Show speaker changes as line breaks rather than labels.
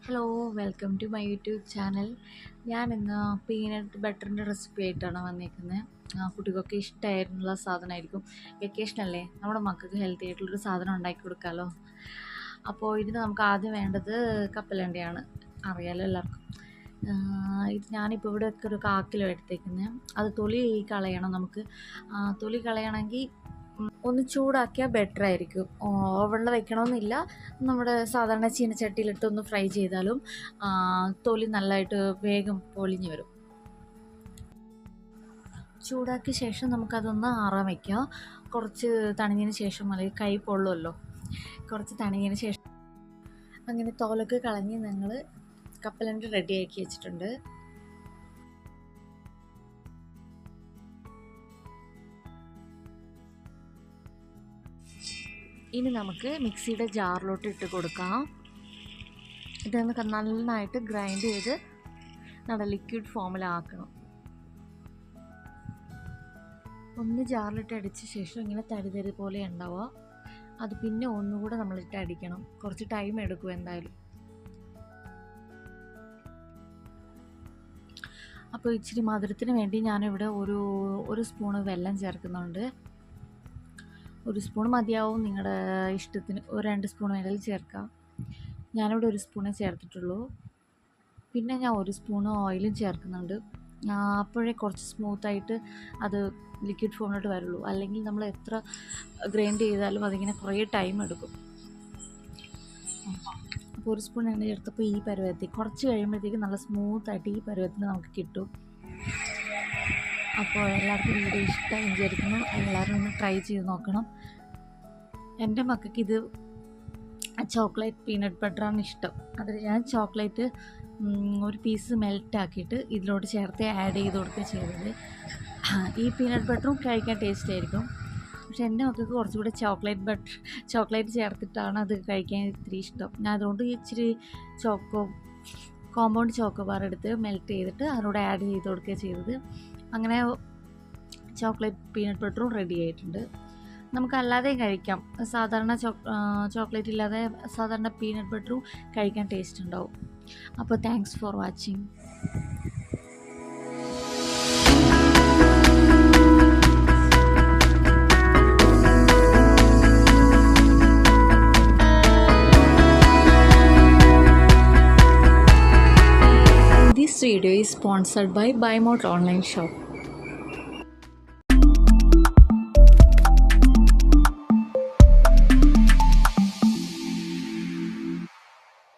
Hello welcome to my YouTube channel. ഞാൻ ഇന്ന് peanut ബട്ടറിൻ്റെ recipe ആയിട്ടാണ് വന്നേക്കുന്നത്. കുട്ടികൾക്ക് ഇഷ്ടമായിട്ടുള്ള സാധനമായിരിക്കും. വെക്കേഷനല്ലേ, നമ്മുടെ മക്കൾക്ക് ഹെൽത്തി ആയിട്ടുള്ളൊരു സാധനം ഉണ്ടാക്കി കൊടുക്കാമല്ലോ. അപ്പോൾ ഇതിന് നമുക്ക് ആദ്യം വേണ്ടത് കപ്പലണ്ടിയാണ്, അറിയാലോ എല്ലാവർക്കും. ഇത് ഞാനിപ്പോൾ ഇവിടെ ഒക്കെ ഒരു 1/4 കിലോ എടുത്തേക്കുന്നത്. അത് തൊലി കളയണം നമുക്ക്. തൊലി കളയണമെങ്കിൽ ഒന്ന് ചൂടാക്കിയാൽ ബെറ്റർ ആയിരിക്കും. ഓവണിൽ വെക്കണമെന്നില്ല, നമ്മുടെ സാധാരണ ചീനച്ചട്ടിയിലിട്ടൊന്ന് ഫ്രൈ ചെയ്താലും തൊലി നല്ലതായിട്ട് വേഗം പൊളിഞ്ഞ് വരും. ചൂടാക്കിയ ശേഷം നമുക്കതൊന്ന് ആറാൻ വയ്ക്കുക. കുറച്ച് തണിഞ്ഞതിന് ശേഷം, അല്ലെങ്കിൽ കൈ പൊള്ളുമല്ലോ, കുറച്ച് തണിഞ്ഞതിന് ശേഷം അങ്ങനെ തോലൊക്കെ കളഞ്ഞ് ഞങ്ങൾ കപ്പലണ്ടി റെഡിയാക്കി വെച്ചിട്ടുണ്ട്. ഇനി നമുക്ക് മിക്സിയുടെ ജാറിലോട്ട് ഇട്ട് കൊടുക്കാം. ഇതൊന്ന് നന്നായിട്ട് ഗ്രൈൻഡ് ചെയ്ത് നല്ല ലിക്വിഡ് ഫോമിലാക്കണം. ഒന്ന് ജാറിലിട്ട് അടിച്ച ശേഷം ഇങ്ങനെ തരി പോലെ ഉണ്ടാവുക. അത് പിന്നെ ഒന്നുകൂടെ നമ്മളിട്ട് അടിക്കണം. കുറച്ച് ടൈം എടുക്കും എന്തായാലും. അപ്പോൾ ഇച്ചിരി മധുരത്തിന് വേണ്ടി ഞാനിവിടെ ഒരു സ്പൂണ് വെല്ലം ചേർക്കുന്നുണ്ട്. 1 സ്പൂൺ മതിയാവും, നിങ്ങളുടെ ഇഷ്ടത്തിന്. 2 സ്പൂൺ വേണമെങ്കിൽ ചേർക്കാം. ഞാനിവിടെ 1 സ്പൂണേ ചേർത്തിട്ടുള്ളൂ. പിന്നെ ഞാൻ 1 സ്പൂൺ ഓയിലും ചേർക്കുന്നുണ്ട്. അപ്പോഴേ കുറച്ച് സ്മൂത്തായിട്ട് അത് ലിക്വിഡ് ഫോമിലോട്ട് വരുള്ളൂ. അല്ലെങ്കിൽ നമ്മൾ എത്ര ഗ്രൈൻഡ് ചെയ്താലും അതിങ്ങനെ കുറേ ടൈം എടുക്കും. അപ്പോൾ 1 സ്പൂൺ എണ്ണ ചേർത്തപ്പോൾ ഈ പരുവത്തിൽ, കുറച്ച് കഴിയുമ്പോഴത്തേക്ക് നല്ല സ്മൂത്തായിട്ട് ഈ പരുവത്തിന് നമുക്ക് കിട്ടും. അപ്പോൾ എല്ലാവർക്കും വീഡിയോ ഇഷ്ടമായി വിചാരിക്കുന്നു. എല്ലാവരും ഒന്ന് ട്രൈ ചെയ്ത് നോക്കണം. എൻ്റെ മക്കൾക്ക് ഇത് ചോക്ലേറ്റ് പീനട്ട് ബട്ടറാണ് ഇഷ്ടം. അതിൽ ഞാൻ ചോക്ലേറ്റ് ഒരു പീസ് മെൽറ്റാക്കിയിട്ട് ഇതിലോട്ട് ചേർത്ത് ആഡ് ചെയ്ത് കൊടുക്കുക ചെയ്തത്. ഈ പീനട്ട് ബട്ടറും കഴിക്കാൻ ടേസ്റ്റ് ആയിരിക്കും. പക്ഷെ എൻ്റെ മക്കൾക്ക് കുറച്ചുകൂടെ ചോക്ലേറ്റ് ചേർത്തിട്ടാണ് അത് കഴിക്കാൻ ഇത്തിരി ഇഷ്ടം. ഞാൻ അതുകൊണ്ട് ഇച്ചിരി കോമ്പൗണ്ട് ചോക്കോബാർ എടുത്ത് മെൽറ്റ് ചെയ്തിട്ട് അതിലൂടെ ആഡ് ചെയ്ത് കൊടുക്കുക ചെയ്തത്. അങ്ങനെ ചോക്ലേറ്റ് പീനട്ട് ബട്ടറും റെഡി ആയിട്ടുണ്ട്. നമുക്കല്ലാതെയും കഴിക്കാം. സാധാരണ ചോക്ലേറ്റ് ഇല്ലാതെ സാധാരണ പീനട്ട് ബട്ടറും കഴിക്കാൻ ടേസ്റ്റ് ഉണ്ടാവും. അപ്പോൾ thanks for watching. This video is sponsored by BuyMart online shop.